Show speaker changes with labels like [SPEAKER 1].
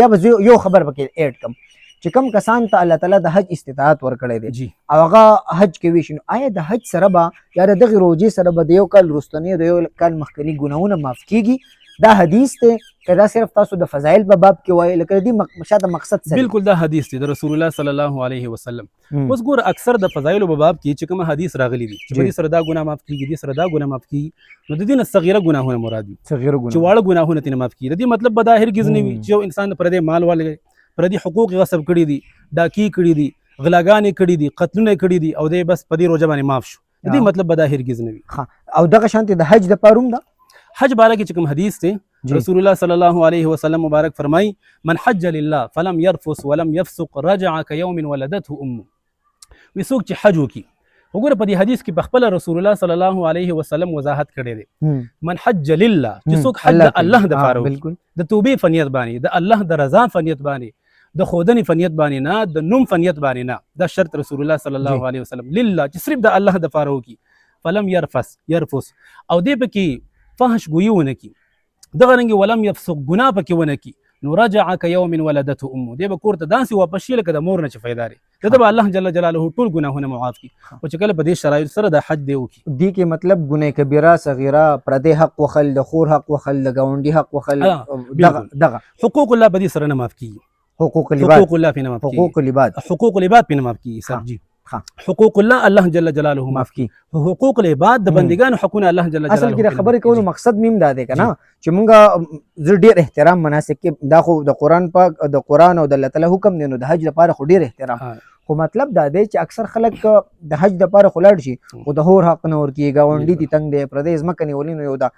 [SPEAKER 1] یا به یو خبر پکې اډ کم چې کوم کسان ته الله تعالی د حج استطاعت ورکړی دی
[SPEAKER 2] جی
[SPEAKER 1] او هغه حج کوي شنو آیا د حج سره به یا د دغه روزې سره به د یو کال رستنی د یو کال مخکنی ګناهونه معاف کیږي دا حدیث ته که دا صرف تاسو د فضایل په باب کې وایي لکه دې شاته مقصد څه
[SPEAKER 2] بالکل دا حدیث دی د رسول الله صلی الله علیه وسلم اوس ګور اکثر د فضایل په باب کې چې کوم حدیث راغلی دي چې دې سره دا ګناه معاف کیږي دې سره دا ګناه معاف کیږي نو د دې نه صغیره ګناهونه مراد دي
[SPEAKER 1] صغیره
[SPEAKER 2] چې واړه ګناهونه تینه معاف کیږي د دې مطلب به دا هرګز نه وي چې یو انسان پر دې مال ولګي پر دې حقوق غصب کړي دي ډاکی کړي دي غلاګانې کړي دي قتلونه کړي دي او دې بس په دې روزه باندې معاف شو د دې مطلب به دا هرګز نه وي
[SPEAKER 1] او دغه شانتي د حج د پاروم دا
[SPEAKER 2] حج باره کې چې کوم حدیث ته رسول الله صلی الله علیه وسلم مبارک فرمای من حج لله فلم يرفث ولم يفسق رجع كيوم ولدته امه وسوک چې حج وکي وګوره په دې حدیث کې په خپل رسول الله صلی الله علیه وسلم وضاحت کړی دی من حج لله چې څوک حج الله د فارو
[SPEAKER 1] بالکل
[SPEAKER 2] د توبې فنیت باندې د الله د رضا فنیت باندې د خودنی فنیت باندې نه د نوم فنیت باندې نه دا شرط رسول الله صلی الله علیه وسلم لله چې صرف د الله د فارو کی فلم يرفث او دې پکې فحش ګویي ونه کی دغه رنګ ولم يفسق ګناه پکې ونه کی نو رجع كيوم ولدته امه دې به کور ته داسې واپس شي لکه د مور نه چې فایده لري دته به الله جل جلاله ټول ګناهونه معاف کړي او چې کله په دې شرایط سره د حج دی وکړي
[SPEAKER 1] دې کې مطلب ګناه کبیره صغیره پردې حق وخل د خور حق وخل د گاونډي حق وخل دغه
[SPEAKER 2] حقوق الله په دې سره نه معاف کیږي
[SPEAKER 1] حقوق
[SPEAKER 2] الله په نه معاف کیږي حقوق العباد په نه معاف کیږي سر جی حقوق الله الله جل جلاله معاف کی حقوق العباد د بندگانو حقونه الله جل جلاله
[SPEAKER 1] اصل کې خبرې کولو مقصد میم دا دی کنه چې مونږه ډیر احترام مناسک کې دا خو د قران پاک د قران او د الله تعالی حکم دی نو د حج لپاره خو ډیر احترام خو مطلب دا دی چې اکثر خلک د حج لپاره خلاړ شي خو د هور حق نه ورکی گاونډي دي تنگ دی پردیس مکنه ولینو یو دا